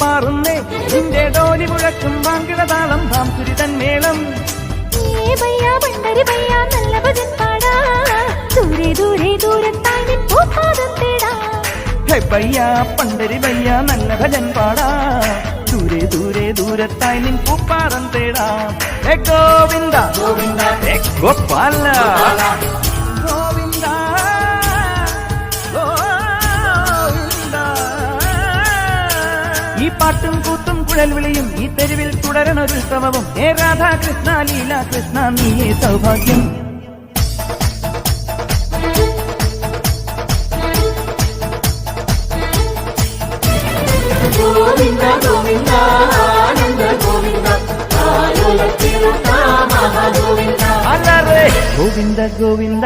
പാറുന്നേ നിന്റെ ഡോലി മുഴക്കും വാങ്കിടതാളം താംസുരി തന്മേളം നല്ല ഭജൻ പാടാ ദൂരെ ദൂരെ ദൂരത്തായി പൂപ്പാദം തേടാ ഹേ ഭയ്യാ പണ്ടരി ഭയ്യാ നല്ല ഭജൻ പാടാ ദൂരെ ദൂരെ ദൂരത്തായി നിൻ പൂപ്പാദം തേടാ ഹേ ഗോവിന്ദ ഗോവിന്ദ ഹേ ഗോപാല ഗോവിന്ദ ഗോവിന്ദ ഈ പാട്ടും കൂത്തും കുഴൽ വിളിയും ഈ തെരുവിൽ തുടരണൊരുത്സവവും ഹേ രാധാകൃഷ്ണ ലീല കൃഷ്ണ നീയേ സൗഭാഗ്യം ഗോവിന്ദ ഗോവിന്ദ ആനന്ദ ഗോവിന്ദ ആലോല തിരുനാമ ഗോവിന്ദ ഗോവിന്ദ ഗോവിന്ദ